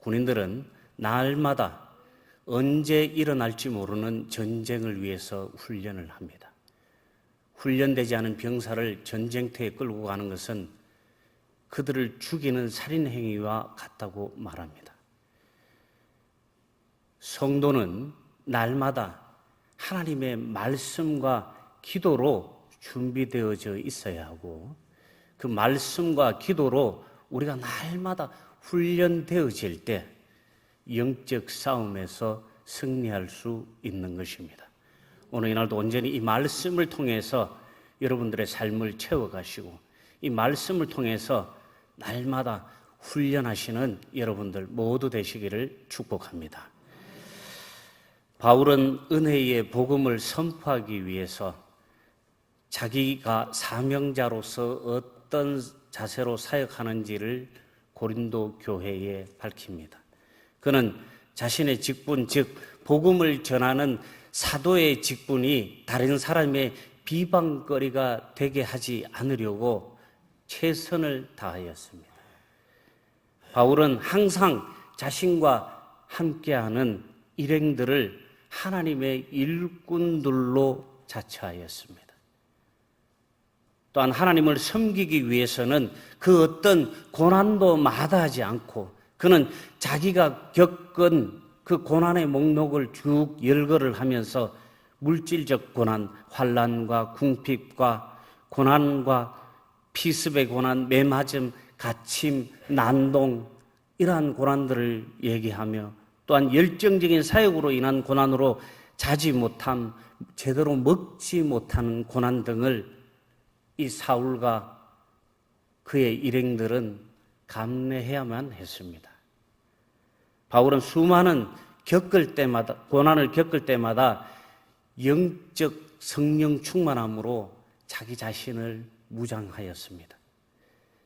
군인들은 날마다 언제 일어날지 모르는 전쟁을 위해서 훈련을 합니다. 훈련되지 않은 병사를 전쟁터에 끌고 가는 것은 그들을 죽이는 살인 행위와 같다고 말합니다. 성도는 날마다 하나님의 말씀과 기도로 준비되어져 있어야 하고, 그 말씀과 기도로 우리가 날마다 훈련되어질 때 영적 싸움에서 승리할 수 있는 것입니다. 오늘 이날도 온전히 이 말씀을 통해서 여러분들의 삶을 채워가시고, 이 말씀을 통해서 날마다 훈련하시는 여러분들 모두 되시기를 축복합니다. 바울은 은혜의 복음을 선포하기 위해서 자기가 사명자로서 어떤 자세로 사역하는지를 고린도 교회에 밝힙니다. 그는 자신의 직분, 즉 복음을 전하는 사도의 직분이 다른 사람의 비방거리가 되게 하지 않으려고 최선을 다하였습니다. 바울은 항상 자신과 함께하는 일행들을 하나님의 일꾼들로 자처하였습니다. 또한 하나님을 섬기기 위해서는 그 어떤 고난도 마다하지 않고, 그는 자기가 겪은 그 고난의 목록을 쭉 열거를 하면서 물질적 고난, 환난과 궁핍과 고난과 피습의 고난, 매맞음, 갇힘, 난동, 이러한 고난들을 얘기하며, 또한 열정적인 사역으로 인한 고난으로 자지 못함, 제대로 먹지 못하는 고난 등을 이 사울과 그의 일행들은 감내해야만 했습니다. 바울은 수많은 고난을 겪을 때마다 영적 성령 충만함으로 자기 자신을 무장하였습니다.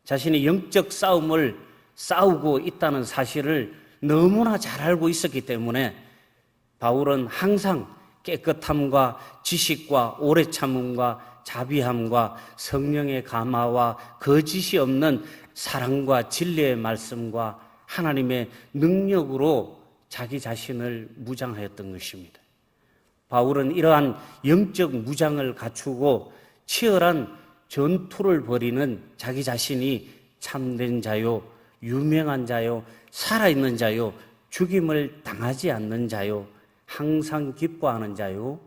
자신이 영적 싸움을 싸우고 있다는 사실을 너무나 잘 알고 있었기 때문에 바울은 항상 깨끗함과 지식과 오래 참음과 자비함과 성령의 감화와 거짓이 없는 사랑과 진리의 말씀과 하나님의 능력으로 자기 자신을 무장하였던 것입니다. 바울은 이러한 영적 무장을 갖추고 치열한 전투를 벌이는 자기 자신이 참된 자요, 유명한 자요, 살아있는 자요, 죽임을 당하지 않는 자요, 항상 기뻐하는 자요,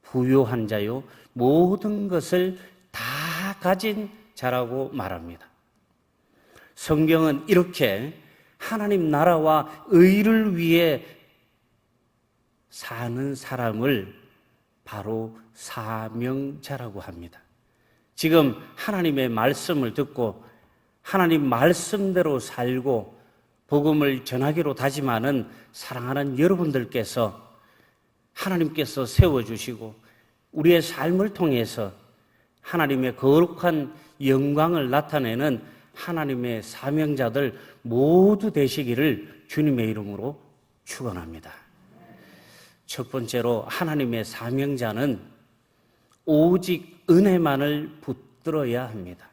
부유한 자요, 모든 것을 다 가진 자라고 말합니다. 성경은 이렇게 하나님 나라와 의를 위해 사는 사람을 바로 사명자라고 합니다. 지금 하나님의 말씀을 듣고 하나님 말씀대로 살고 복음을 전하기로 다짐하는 사랑하는 여러분들께서 하나님께서 세워주시고 우리의 삶을 통해서 하나님의 거룩한 영광을 나타내는 하나님의 사명자들 모두 되시기를 주님의 이름으로 축원합니다. 첫 번째로 하나님의 사명자는 오직 은혜만을 붙들어야 합니다.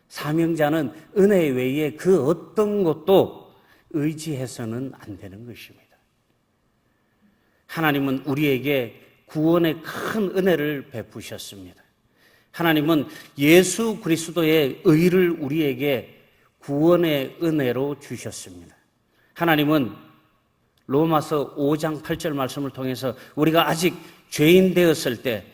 사명자는 은혜 외에 그 어떤 것도 의지해서는 안 되는 것입니다. 하나님은 우리에게 구원의 큰 은혜를 베푸셨습니다. 하나님은 예수 그리스도의 의를 우리에게 구원의 은혜로 주셨습니다. 하나님은 로마서 5장 8절 말씀을 통해서 우리가 아직 죄인 되었을 때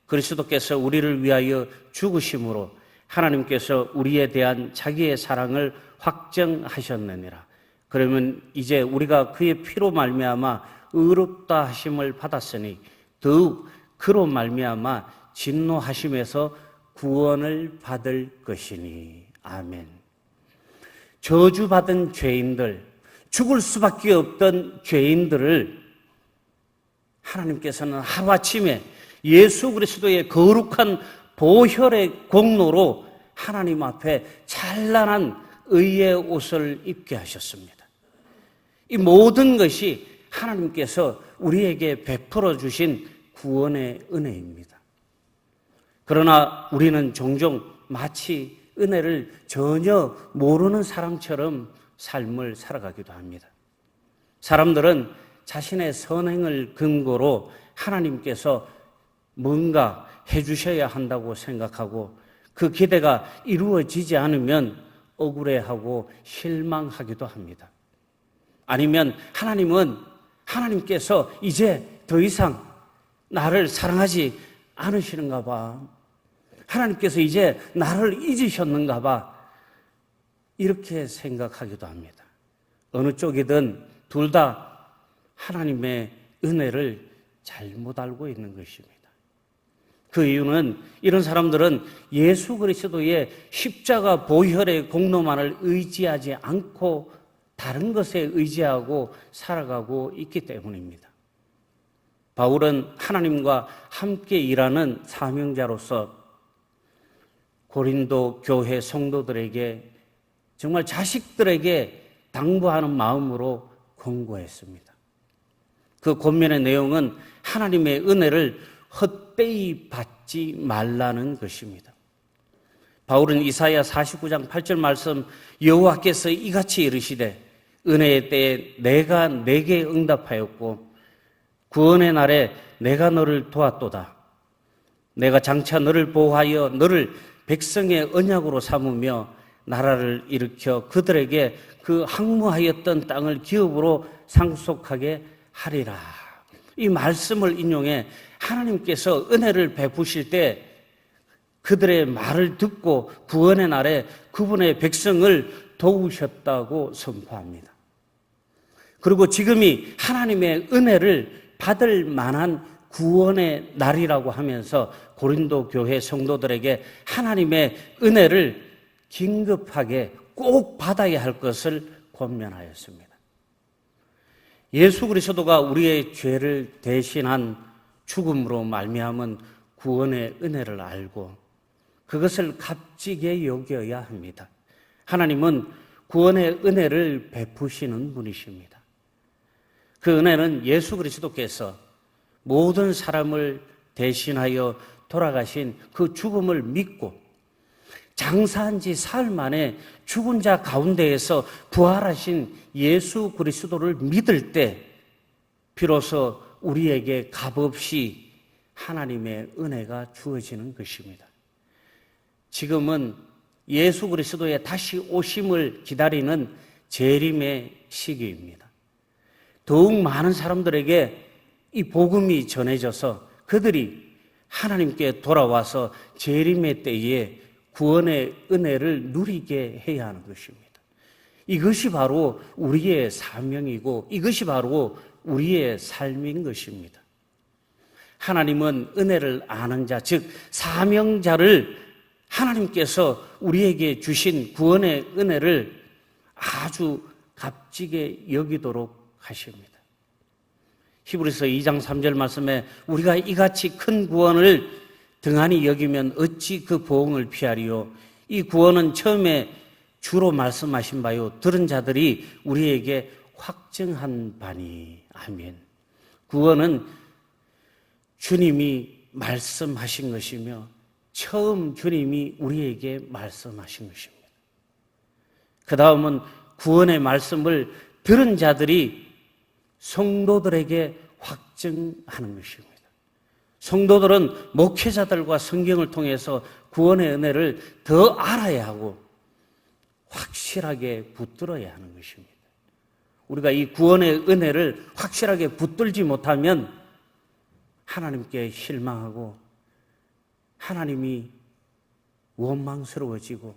그리스도께서 우리를 위하여 죽으심으로 하나님께서 우리에 대한 자기의 사랑을 확정하셨느니라. 그러면 이제 우리가 그의 피로 말미암아 의롭다 하심을 받았으니 더욱 그로 말미암아 진노하심에서 구원을 받을 것이니. 아멘. 저주받은 죄인들, 죽을 수밖에 없던 죄인들을 하나님께서는 하루아침에 예수 그리스도의 거룩한 보혈의 공로로 하나님 앞에 찬란한 의의 옷을 입게 하셨습니다. 이 모든 것이 하나님께서 우리에게 베풀어 주신 구원의 은혜입니다. 그러나 우리는 종종 마치 은혜를 전혀 모르는 사람처럼 삶을 살아가기도 합니다. 사람들은 자신의 선행을 근거로 하나님께서 뭔가 해주셔야 한다고 생각하고 그 기대가 이루어지지 않으면 억울해하고 실망하기도 합니다. 아니면 하나님께서 이제 더 이상 나를 사랑하지 않으시는가 봐. 하나님께서 이제 나를 잊으셨는가 봐. 이렇게 생각하기도 합니다. 어느 쪽이든 둘 다 하나님의 은혜를 잘못 알고 있는 것입니다. 그 이유는 이런 사람들은 예수 그리스도의 십자가 보혈의 공로만을 의지하지 않고 다른 것에 의지하고 살아가고 있기 때문입니다. 바울은 하나님과 함께 일하는 사명자로서 고린도 교회 성도들에게 정말 자식들에게 당부하는 마음으로 권고했습니다. 그 권면의 내용은 하나님의 은혜를 헛되이 받지 말라는 것입니다. 바울은 이사야 49장 8절 말씀 여호와께서 이같이 이르시되 은혜의 때에 내가 내게 응답하였고 구원의 날에 내가 너를 도왔도다. 내가 장차 너를 보호하여 너를 백성의 언약으로 삼으며 나라를 일으켜 그들에게 그 항무하였던 땅을 기업으로 상속하게 하리라. 이 말씀을 인용해 하나님께서 은혜를 베푸실 때 그들의 말을 듣고 구원의 날에 그분의 백성을 도우셨다고 선포합니다. 그리고 지금이 하나님의 은혜를 받을 만한 구원의 날이라고 하면서 고린도 교회 성도들에게 하나님의 은혜를 긴급하게 꼭 받아야 할 것을 권면하였습니다. 예수 그리스도가 우리의 죄를 대신한 죽음으로 말미암은 구원의 은혜를 알고 그것을 값지게 여겨야 합니다. 하나님은 구원의 은혜를 베푸시는 분이십니다. 그 은혜는 예수 그리스도께서 모든 사람을 대신하여 돌아가신 그 죽음을 믿고 장사한 지 사흘 만에 죽은 자 가운데에서 부활하신 예수 그리스도를 믿을 때 비로소 우리에게 값없이 하나님의 은혜가 주어지는 것입니다. 지금은 예수 그리스도의 다시 오심을 기다리는 재림의 시기입니다. 더욱 많은 사람들에게 이 복음이 전해져서 그들이 하나님께 돌아와서 재림의 때에 구원의 은혜를 누리게 해야 하는 것입니다. 이것이 바로 우리의 사명이고 이것이 바로 우리의 삶인 것입니다. 하나님은 은혜를 아는 자, 즉 사명자를 하나님께서 우리에게 주신 구원의 은혜를 아주 값지게 여기도록 하십니다. 히브리서 2장 3절 말씀에 우리가 이같이 큰 구원을 등한히 여기면 어찌 그 보응을 피하리요. 이 구원은 처음에 주로 말씀하신 바요 들은 자들이 우리에게 확증한 바니. 아멘. 구원은 주님이 말씀하신 것이며 처음 주님이 우리에게 말씀하신 것입니다. 그 다음은 구원의 말씀을 들은 자들이 성도들에게 확증하는 것입니다. 성도들은 목회자들과 성경을 통해서 구원의 은혜를 더 알아야 하고 확실하게 붙들어야 하는 것입니다. 우리가 이 구원의 은혜를 확실하게 붙들지 못하면 하나님께 실망하고 하나님이 원망스러워지고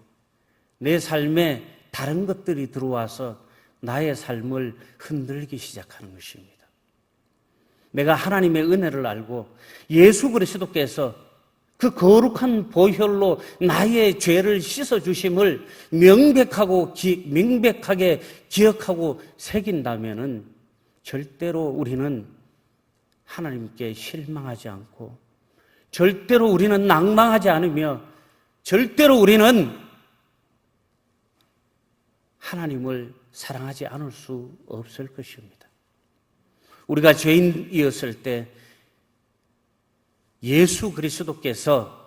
내 삶에 다른 것들이 들어와서 나의 삶을 흔들기 시작하는 것입니다. 내가 하나님의 은혜를 알고 예수 그리스도께서 그 거룩한 보혈로 나의 죄를 씻어주심을 명백하게 기억하고 새긴다면은 절대로 우리는 하나님께 실망하지 않고 절대로 우리는 낭망하지 않으며 절대로 우리는 하나님을 사랑하지 않을 수 없을 것입니다. 우리가 죄인이었을 때 예수 그리스도께서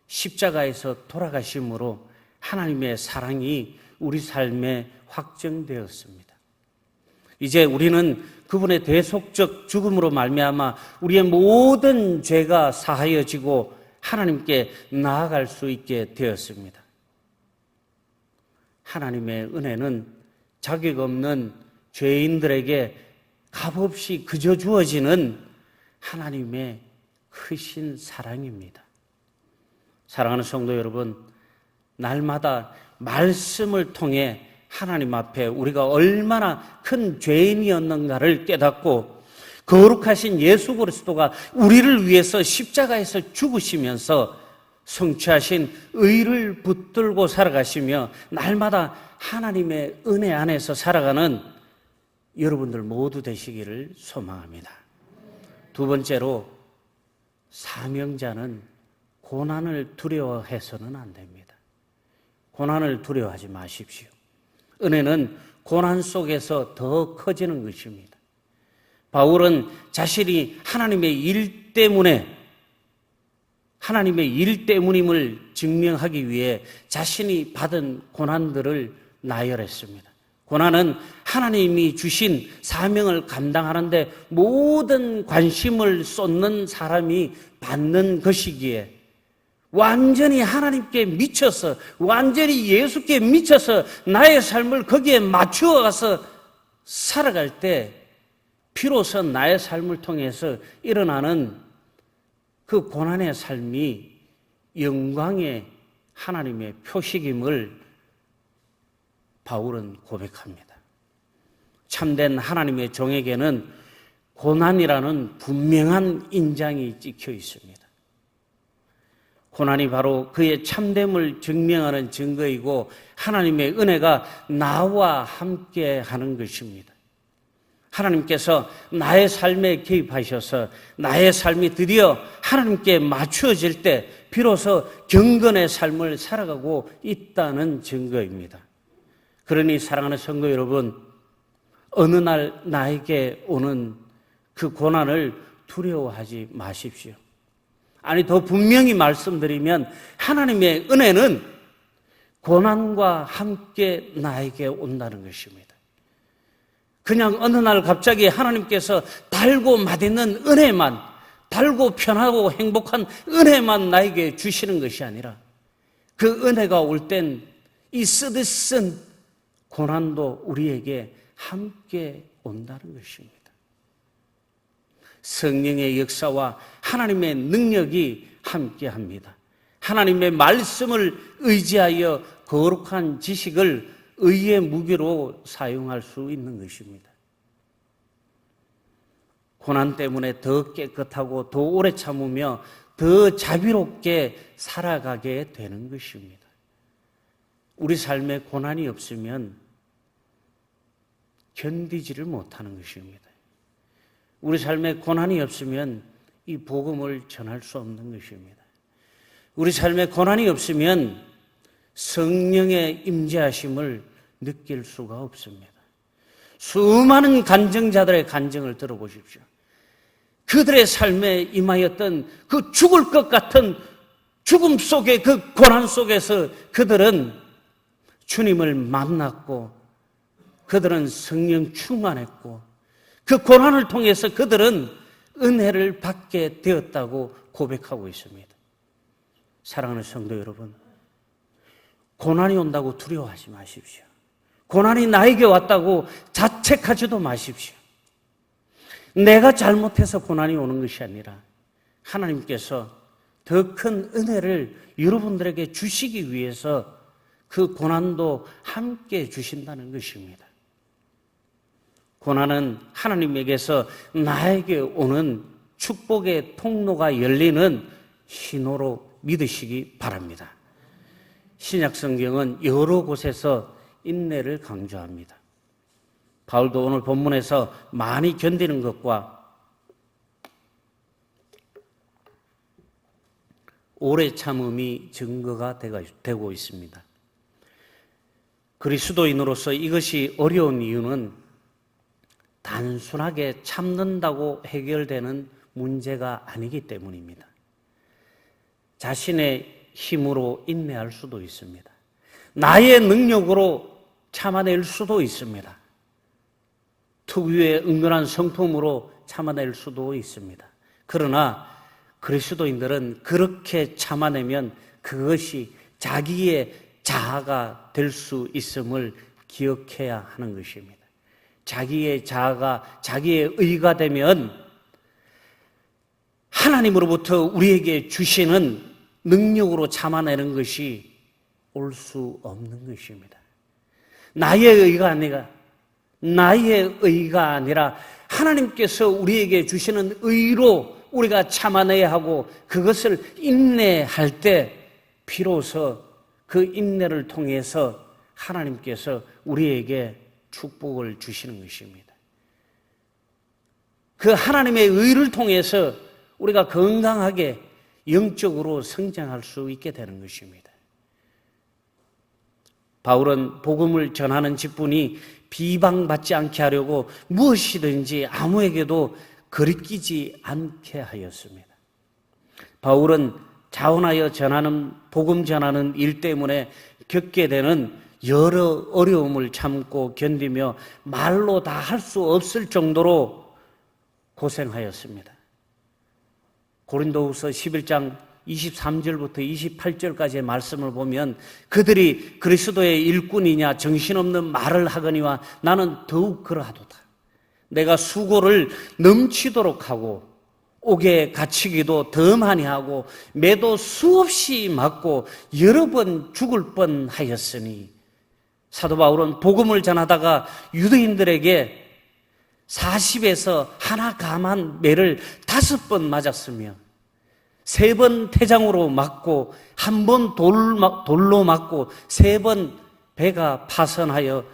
십자가에서 돌아가심으로 하나님의 사랑이 우리 삶에 확정되었습니다. 이제 우리는 그분의 대속적 죽음으로 말미암아 우리의 모든 죄가 사하여지고 하나님께 나아갈 수 있게 되었습니다. 하나님의 은혜는 자격 없는 죄인들에게 값없이 그저 주어지는 하나님의 크신 사랑입니다. 사랑하는 성도 여러분, 날마다 말씀을 통해 하나님 앞에 우리가 얼마나 큰 죄인이었는가를 깨닫고 거룩하신 예수 그리스도가 우리를 위해서 십자가에서 죽으시면서 성취하신 의를 붙들고 살아가시며 날마다 하나님의 은혜 안에서 살아가는 여러분들 모두 되시기를 소망합니다. 두 번째로, 사명자는 고난을 두려워해서는 안 됩니다. 고난을 두려워하지 마십시오. 은혜는 고난 속에서 더 커지는 것입니다. 바울은 자신이 하나님의 일 때문임을 증명하기 위해 자신이 받은 고난들을 나열했습니다. 고난은 하나님이 주신 사명을 감당하는데 모든 관심을 쏟는 사람이 받는 것이기에 완전히 하나님께 미쳐서, 완전히 예수께 미쳐서 나의 삶을 거기에 맞추어 가서 살아갈 때 비로소 나의 삶을 통해서 일어나는 그 고난의 삶이 영광의 하나님의 표식임을 바울은 고백합니다. 참된 하나님의 종에게는 고난이라는 분명한 인장이 찍혀 있습니다. 고난이 바로 그의 참됨을 증명하는 증거이고 하나님의 은혜가 나와 함께 하는 것입니다. 하나님께서 나의 삶에 개입하셔서 나의 삶이 드디어 하나님께 맞추어질 때 비로소 경건의 삶을 살아가고 있다는 증거입니다. 그러니 사랑하는 성도 여러분, 어느 날 나에게 오는 그 고난을 두려워하지 마십시오. 아니, 더 분명히 말씀드리면 하나님의 은혜는 고난과 함께 나에게 온다는 것입니다. 그냥 어느 날 갑자기 하나님께서 달고 맛있는 은혜만, 달고 편하고 행복한 은혜만 나에게 주시는 것이 아니라 그 은혜가 올 땐 이 쓰듯 쓴 고난도 우리에게 함께 온다는 것입니다. 성령의 역사와 하나님의 능력이 함께합니다. 하나님의 말씀을 의지하여 거룩한 지식을 의의 무기로 사용할 수 있는 것입니다. 고난 때문에 더 깨끗하고 더 오래 참으며 더 자비롭게 살아가게 되는 것입니다. 우리 삶에 고난이 없으면 견디지를 못하는 것입니다. 우리 삶에 고난이 없으면 이 복음을 전할 수 없는 것입니다. 우리 삶에 고난이 없으면 성령의 임재하심을 느낄 수가 없습니다. 수많은 간증자들의 간증을 들어보십시오. 그들의 삶에 임하였던 그 죽을 것 같은 죽음 속의 그 고난 속에서 그들은 주님을 만났고 그들은 성령 충만했고 그 고난을 통해서 그들은 은혜를 받게 되었다고 고백하고 있습니다. 사랑하는 성도 여러분, 고난이 온다고 두려워하지 마십시오. 고난이 나에게 왔다고 자책하지도 마십시오. 내가 잘못해서 고난이 오는 것이 아니라 하나님께서 더 큰 은혜를 여러분들에게 주시기 위해서 그 고난도 함께 주신다는 것입니다. 고난은 하나님에게서 나에게 오는 축복의 통로가 열리는 신호로 믿으시기 바랍니다. 신약 성경은 여러 곳에서 인내를 강조합니다. 바울도 오늘 본문에서 많이 견디는 것과 오래 참음이 증거가 되고 있습니다. 그리스도인으로서 이것이 어려운 이유는 단순하게 참는다고 해결되는 문제가 아니기 때문입니다. 자신의 힘으로 인내할 수도 있습니다. 나의 능력으로 참아낼 수도 있습니다. 특유의 은근한 성품으로 참아낼 수도 있습니다. 그러나 그리스도인들은 그렇게 참아내면 그것이 자기의 자아가 될 수 있음을 기억해야 하는 것입니다. 자기의 자아가 자기의 의가 되면 하나님으로부터 우리에게 주시는 능력으로 참아내는 것이 올 수 없는 것입니다. 나의 의가 아니라 하나님께서 우리에게 주시는 의로 우리가 참아내야 하고 그것을 인내할 때 비로소 그 인내를 통해서 하나님께서 우리에게 축복을 주시는 것입니다. 그 하나님의 의를 통해서 우리가 건강하게 영적으로 성장할 수 있게 되는 것입니다. 바울은 복음을 전하는 직분이 비방받지 않게 하려고 무엇이든지 아무에게도 거리끼지 않게 하였습니다. 바울은 자원하여 복음 전하는 일 때문에 겪게 되는 여러 어려움을 참고 견디며 말로 다 할 수 없을 정도로 고생하였습니다. 고린도후서 11장 23절부터 28절까지의 말씀을 보면 그들이 그리스도의 일꾼이냐 정신없는 말을 하거니와 나는 더욱 그러하도다. 내가 수고를 넘치도록 하고 옥에 갇히기도 더 많이 하고 매도 수없이 맞고 여러 번 죽을 뻔하였으니 사도 바울은 복음을 전하다가 유대인들에게 40에서 하나 감한 매를 5번 맞았으며 3번 태장으로 맞고 1번 돌로 맞고 3번 배가 파선하여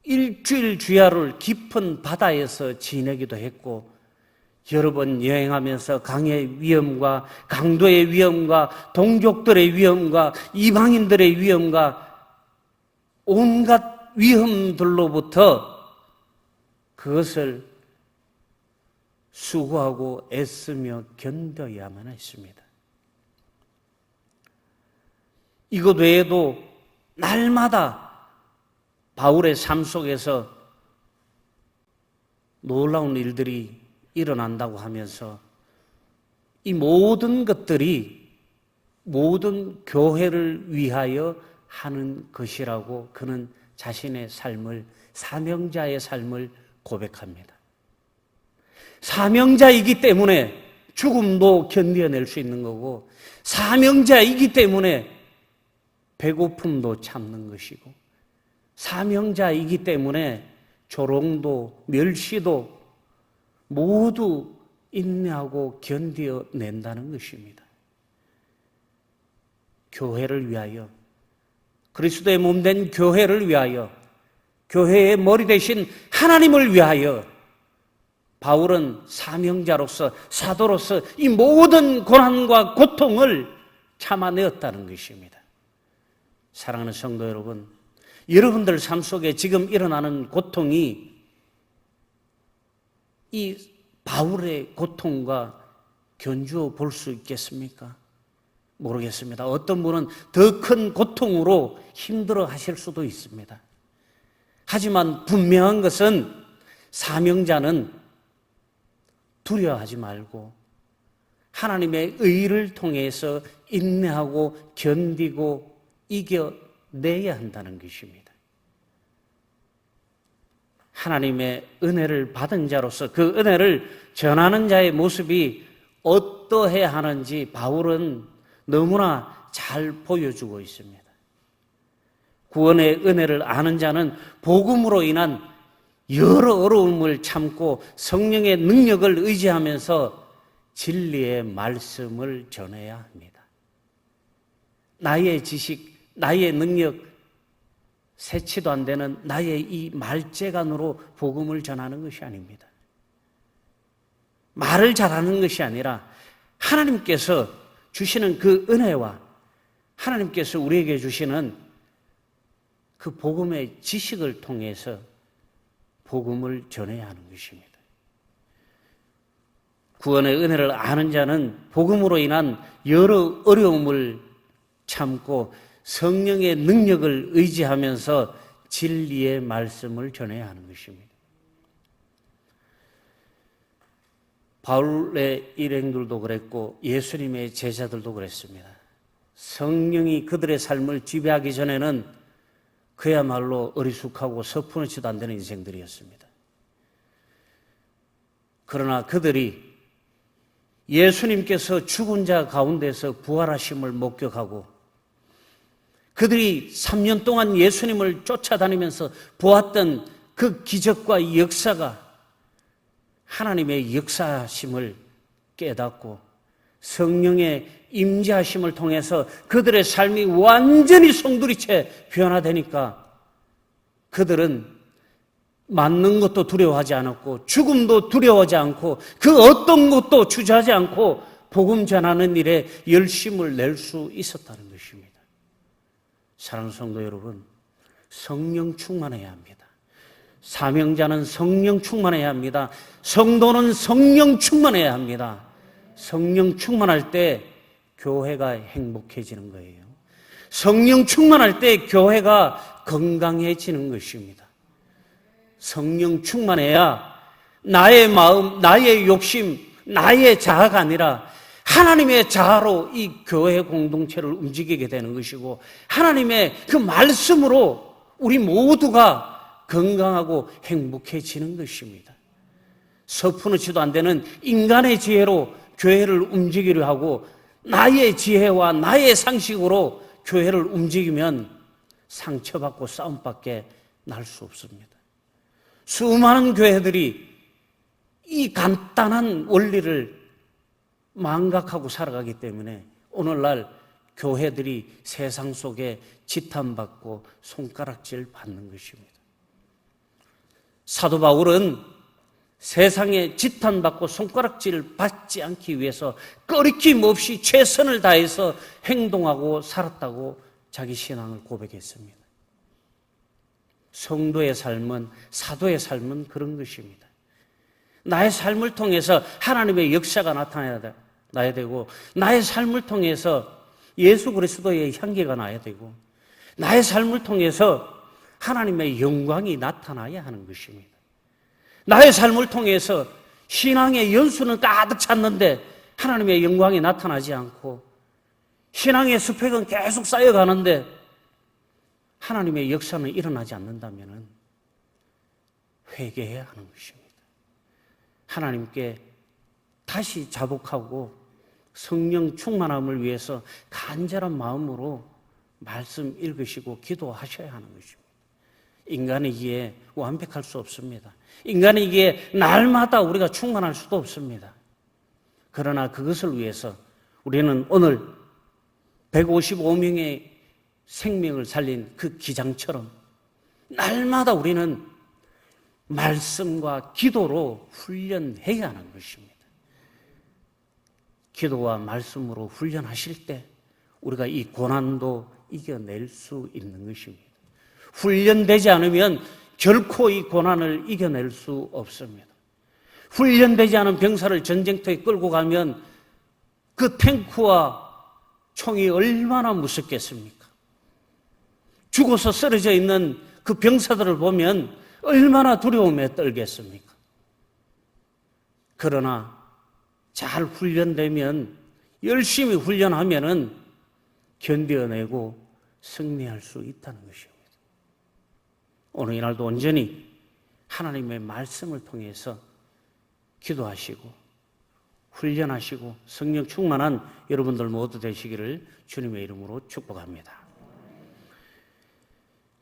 일주일 주야를 깊은 바다에서 지내기도 했고 여러 번 여행하면서 강의 위험과 강도의 위험과 동족들의 위험과 이방인들의 위험과 온갖 위험들로부터 그것을 수고하고 애쓰며 견뎌야만 했습니다. 이것 외에도 날마다 바울의 삶 속에서 놀라운 일들이 일어난다고 하면서 이 모든 것들이 모든 교회를 위하여 하는 것이라고 그는 자신의 삶을, 사명자의 삶을 고백합니다. 사명자이기 때문에 죽음도 견뎌낼 수 있는 거고, 사명자이기 때문에 배고픔도 참는 것이고, 사명자이기 때문에 조롱도 멸시도 모두 인내하고 견뎌낸다는 것입니다. 교회를 위하여, 그리스도의 몸된 교회를 위하여, 교회의 머리 대신 하나님을 위하여 바울은 사명자로서, 사도로서 이 모든 고난과 고통을 참아내었다는 것입니다. 사랑하는 성도 여러분, 여러분들 삶 속에 지금 일어나는 고통이 이 바울의 고통과 견주어 볼 수 있겠습니까? 모르겠습니다. 어떤 분은 더 큰 고통으로 힘들어 하실 수도 있습니다. 하지만 분명한 것은 사명자는 두려워하지 말고 하나님의 의를 통해서 인내하고 견디고 이겨내야 한다는 것입니다. 하나님의 은혜를 받은 자로서 그 은혜를 전하는 자의 모습이 어떠해야 하는지 바울은 너무나 잘 보여주고 있습니다. 구원의 은혜를 아는 자는 복음으로 인한 여러 어려움을 참고 성령의 능력을 의지하면서 진리의 말씀을 전해야 합니다. 나의 지식, 나의 능력, 세치도 안 되는 나의 이 말재간으로 복음을 전하는 것이 아닙니다. 말을 잘하는 것이 아니라 하나님께서 주시는 그 은혜와 하나님께서 우리에게 주시는 그 복음의 지식을 통해서 복음을 전해야 하는 것입니다. 구원의 은혜를 아는 자는 복음으로 인한 여러 어려움을 참고 성령의 능력을 의지하면서 진리의 말씀을 전해야 하는 것입니다. 바울의 일행들도 그랬고 예수님의 제자들도 그랬습니다. 성령이 그들의 삶을 지배하기 전에는 그야말로 어리숙하고 서푼치도 안 되는 인생들이었습니다. 그러나 그들이 예수님께서 죽은 자 가운데서 부활하심을 목격하고 그들이 3년 동안 예수님을 쫓아다니면서 보았던 그 기적과 역사가 하나님의 역사심을 깨닫고 성령의 임재하심을 통해서 그들의 삶이 완전히 송두리째 변화되니까 그들은 맞는 것도 두려워하지 않았고 죽음도 두려워하지 않고 그 어떤 것도 주저하지 않고 복음 전하는 일에 열심을 낼 수 있었다는 것입니다. 사랑하는 성도 여러분, 성령 충만해야 합니다. 사명자는 성령 충만해야 합니다. 성도는 성령 충만해야 합니다. 성령 충만할 때 교회가 행복해지는 거예요. 성령 충만할 때 교회가 건강해지는 것입니다. 성령 충만해야 나의 마음, 나의 욕심, 나의 자아가 아니라 하나님의 자아로 이 교회 공동체를 움직이게 되는 것이고 하나님의 그 말씀으로 우리 모두가 건강하고 행복해지는 것입니다. 서푼치도 안 되는 인간의 지혜로 교회를 움직이려 하고 나의 지혜와 나의 상식으로 교회를 움직이면 상처받고 싸움밖에 날 수 없습니다. 수많은 교회들이 이 간단한 원리를 망각하고 살아가기 때문에 오늘날 교회들이 세상 속에 지탄받고 손가락질 받는 것입니다. 사도 바울은 세상에 지탄받고 손가락질 받지 않기 위해서 꺼리낌 없이 최선을 다해서 행동하고 살았다고 자기 신앙을 고백했습니다. 성도의 삶은, 사도의 삶은 그런 것입니다. 나의 삶을 통해서 하나님의 역사가 나야 되고 나의 삶을 통해서 예수 그리스도의 향기가 나야 되고 나의 삶을 통해서 하나님의 영광이 나타나야 하는 것입니다. 나의 삶을 통해서 신앙의 연수는 가득 찼는데 하나님의 영광이 나타나지 않고 신앙의 스펙은 계속 쌓여가는데 하나님의 역사는 일어나지 않는다면 회개해야 하는 것입니다. 하나님께 다시 자복하고 성령 충만함을 위해서 간절한 마음으로 말씀 읽으시고 기도하셔야 하는 것입니다. 인간이기에 완벽할 수 없습니다. 인간이기에 날마다 우리가 충만할 수도 없습니다. 그러나 그것을 위해서 우리는 오늘 155명의 생명을 살린 그 기장처럼 날마다 우리는 말씀과 기도로 훈련해야 하는 것입니다. 기도와 말씀으로 훈련하실 때 우리가 이 고난도 이겨낼 수 있는 것입니다. 훈련되지 않으면 결코 이 고난을 이겨낼 수 없습니다. 훈련되지 않은 병사를 전쟁터에 끌고 가면 그 탱크와 총이 얼마나 무섭겠습니까? 죽어서 쓰러져 있는 그 병사들을 보면 얼마나 두려움에 떨겠습니까? 그러나 잘 훈련되면, 열심히 훈련하면은 견뎌내고 승리할 수 있다는 것입니다. 오늘 이날도 온전히 하나님의 말씀을 통해서 기도하시고 훈련하시고 성령 충만한 여러분들 모두 되시기를 주님의 이름으로 축복합니다.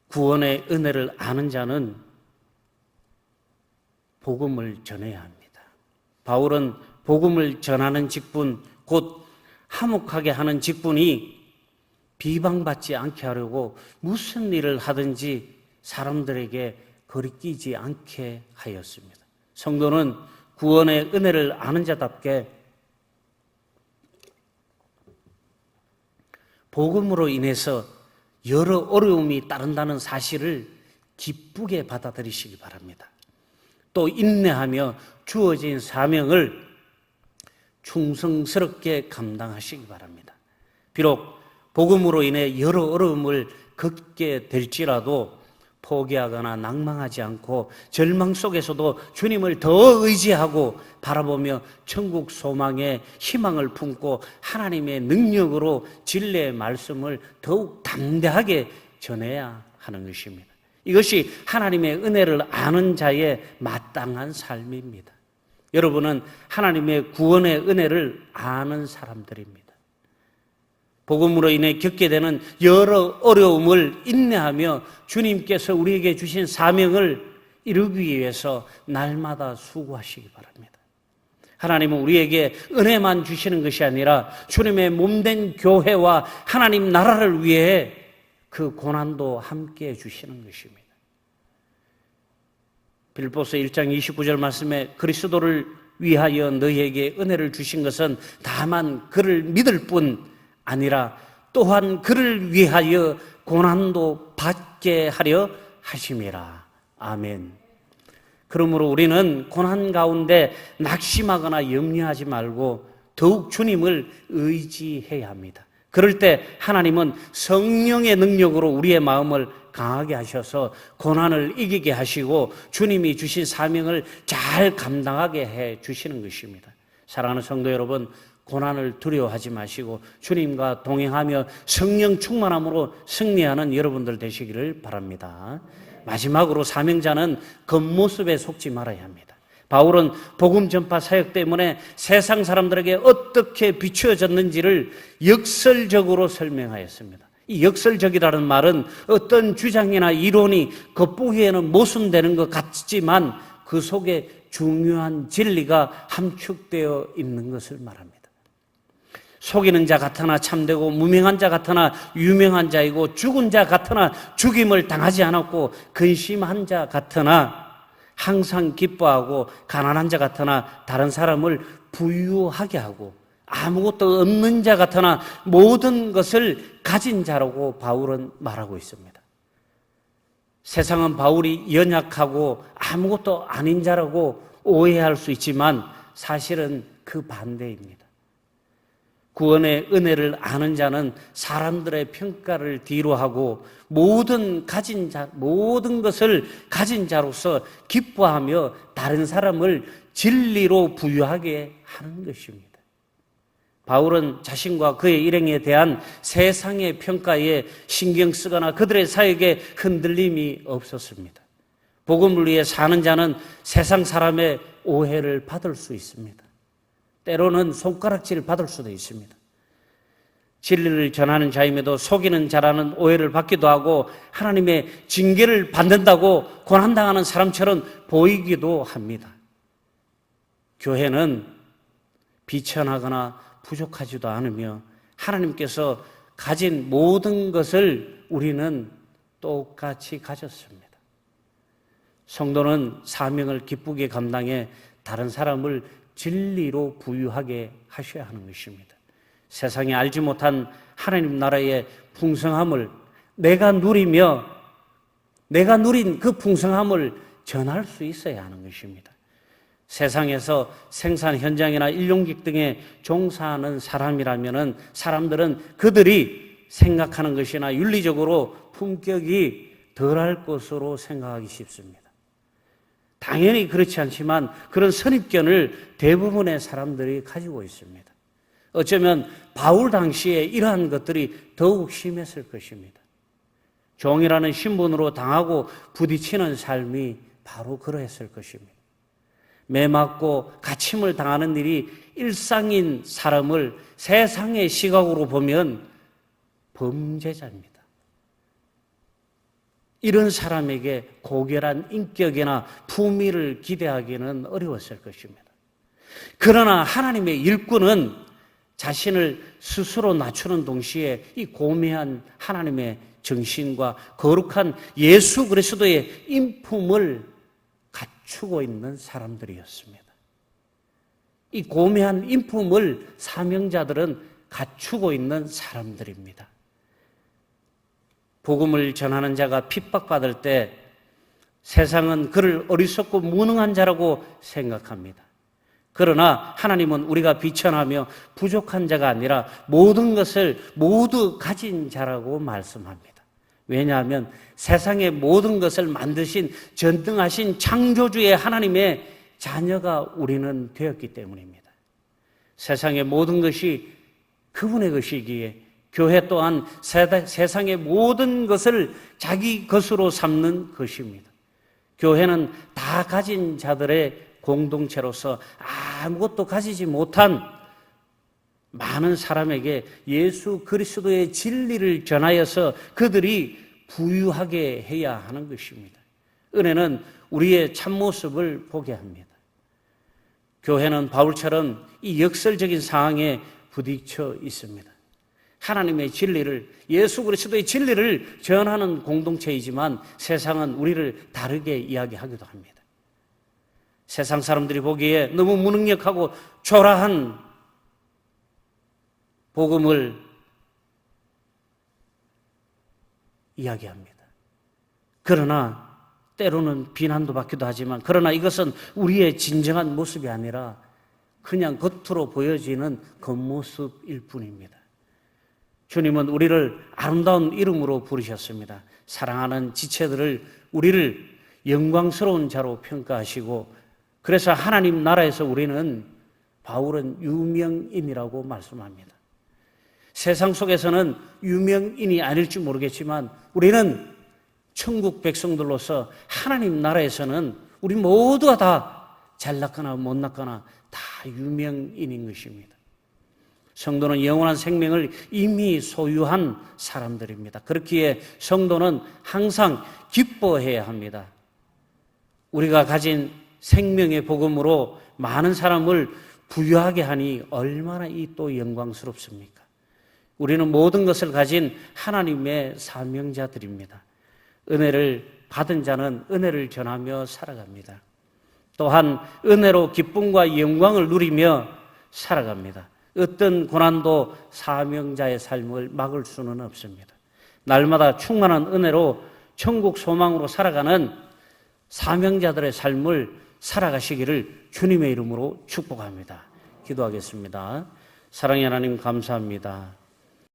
구원의 은혜를 아는 자는 복음을 전해야 합니다. 바울은 복음을 전하는 직분, 곧 화목하게 하는 직분이 비방받지 않게 하려고 무슨 일을 하든지 사람들에게 거리끼지 않게 하였습니다. 성도는 구원의 은혜를 아는 자답게 복음으로 인해서 여러 어려움이 따른다는 사실을 기쁘게 받아들이시기 바랍니다. 또 인내하며 주어진 사명을 충성스럽게 감당하시기 바랍니다. 비록 복음으로 인해 여러 어려움을 겪게 될지라도 포기하거나 낭망하지 않고 절망 속에서도 주님을 더 의지하고 바라보며 천국 소망에 희망을 품고 하나님의 능력으로 진리의 말씀을 더욱 담대하게 전해야 하는 것입니다. 이것이 하나님의 은혜를 아는 자의 마땅한 삶입니다. 여러분은 하나님의 구원의 은혜를 아는 사람들입니다. 복음으로 인해 겪게 되는 여러 어려움을 인내하며 주님께서 우리에게 주신 사명을 이루기 위해서 날마다 수고하시기 바랍니다. 하나님은 우리에게 은혜만 주시는 것이 아니라 주님의 몸된 교회와 하나님 나라를 위해 그 고난도 함께 주시는 것입니다. 빌립보서 1장 29절 말씀에 그리스도를 위하여 너희에게 은혜를 주신 것은 다만 그를 믿을 뿐 아니라 또한 그를 위하여 고난도 받게 하려 하심이라. 아멘. 그러므로 우리는 고난 가운데 낙심하거나 염려하지 말고 더욱 주님을 의지해야 합니다. 그럴 때 하나님은 성령의 능력으로 우리의 마음을 강하게 하셔서 고난을 이기게 하시고 주님이 주신 사명을 잘 감당하게 해 주시는 것입니다. 사랑하는 성도 여러분, 고난을 두려워하지 마시고 주님과 동행하며 성령 충만함으로 승리하는 여러분들 되시기를 바랍니다. 마지막으로 사명자는 겉모습에 속지 말아야 합니다. 바울은 복음 전파 사역 때문에 세상 사람들에게 어떻게 비추어졌는지를 역설적으로 설명하였습니다. 이 역설적이라는 말은 어떤 주장이나 이론이 겉보기에는 모순되는 것 같지만 그 속에 중요한 진리가 함축되어 있는 것을 말합니다. 속이는 자 같으나 참되고 무명한 자 같으나 유명한 자이고 죽은 자 같으나 죽임을 당하지 않았고 근심한 자 같으나 항상 기뻐하고 가난한 자 같으나 다른 사람을 부유하게 하고 아무것도 없는 자 같으나 모든 것을 가진 자라고 바울은 말하고 있습니다. 세상은 바울이 연약하고 아무것도 아닌 자라고 오해할 수 있지만 사실은 그 반대입니다. 구원의 은혜를 아는 자는 사람들의 평가를 뒤로하고 모든 것을 가진 자로서 기뻐하며 다른 사람을 진리로 부유하게 하는 것입니다. 바울은 자신과 그의 일행에 대한 세상의 평가에 신경 쓰거나 그들의 사역에 흔들림이 없었습니다. 복음을 위해 사는 자는 세상 사람의 오해를 받을 수 있습니다. 때로는 손가락질을 받을 수도 있습니다. 진리를 전하는 자임에도 속이는 자라는 오해를 받기도 하고 하나님의 징계를 받는다고 고난당하는 사람처럼 보이기도 합니다. 교회는 비천하거나 부족하지도 않으며 하나님께서 가진 모든 것을 우리는 똑같이 가졌습니다. 성도는 사명을 기쁘게 감당해 다른 사람을 진리로 부유하게 하셔야 하는 것입니다. 세상에 알지 못한 하나님 나라의 풍성함을 내가 누리며 내가 누린 그 풍성함을 전할 수 있어야 하는 것입니다. 세상에서 생산 현장이나 일용직 등에 종사하는 사람이라면 사람들은 그들이 생각하는 것이나 윤리적으로 품격이 덜할 것으로 생각하기 쉽습니다. 당연히 그렇지 않지만 그런 선입견을 대부분의 사람들이 가지고 있습니다. 어쩌면 바울 당시에 이러한 것들이 더욱 심했을 것입니다. 종이라는 신분으로 당하고 부딪히는 삶이 바로 그러했을 것입니다. 매맞고 가침을 당하는 일이 일상인 사람을 세상의 시각으로 보면 범죄자입니다. 이런 사람에게 고결한 인격이나 품위를 기대하기는 어려웠을 것입니다. 그러나 하나님의 일꾼은 자신을 스스로 낮추는 동시에 이 고매한 하나님의 정신과 거룩한 예수 그리스도의 인품을 갖추고 있는 사람들이었습니다. 이 고매한 인품을 사명자들은 갖추고 있는 사람들입니다. 복음을 전하는 자가 핍박받을 때 세상은 그를 어리석고 무능한 자라고 생각합니다. 그러나 하나님은 우리가 비천하며 부족한 자가 아니라 모든 것을 모두 가진 자라고 말씀합니다. 왜냐하면 세상의 모든 것을 만드신 전능하신 창조주의 하나님의 자녀가 우리는 되었기 때문입니다. 세상의 모든 것이 그분의 것이기에 교회 또한 세상의 모든 것을 자기 것으로 삼는 것입니다. 교회는 다 가진 자들의 공동체로서 아무것도 가지지 못한 많은 사람에게 예수 그리스도의 진리를 전하여서 그들이 부유하게 해야 하는 것입니다. 은혜는 우리의 참모습을 보게 합니다. 교회는 바울처럼 이 역설적인 상황에 부딪혀 있습니다. 하나님의 진리를, 예수 그리스도의 진리를 전하는 공동체이지만 세상은 우리를 다르게 이야기하기도 합니다. 세상 사람들이 보기에 너무 무능력하고 초라한 복음을 이야기합니다. 그러나 때로는 비난도 받기도 하지만 그러나 이것은 우리의 진정한 모습이 아니라 그냥 겉으로 보여지는 겉모습일 뿐입니다. 주님은 우리를 아름다운 이름으로 부르셨습니다. 사랑하는 지체들을 우리를 영광스러운 자로 평가하시고 그래서 하나님 나라에서 우리는 바울은 유명인이라고 말씀합니다. 세상 속에서는 유명인이 아닐지 모르겠지만 우리는 천국 백성들로서 하나님 나라에서는 우리 모두가 다 잘났거나 못났거나 다 유명인인 것입니다. 성도는 영원한 생명을 이미 소유한 사람들입니다. 그렇기에 성도는 항상 기뻐해야 합니다. 우리가 가진 생명의 복음으로 많은 사람을 부유하게 하니 얼마나 이 또 영광스럽습니까? 우리는 모든 것을 가진 하나님의 사명자들입니다. 은혜를 받은 자는 은혜를 전하며 살아갑니다. 또한 은혜로 기쁨과 영광을 누리며 살아갑니다. 어떤 고난도 사명자의 삶을 막을 수는 없습니다. 날마다 충만한 은혜로 천국 소망으로 살아가는 사명자들의 삶을 살아가시기를 주님의 이름으로 축복합니다. 기도하겠습니다. 사랑의 하나님 감사합니다.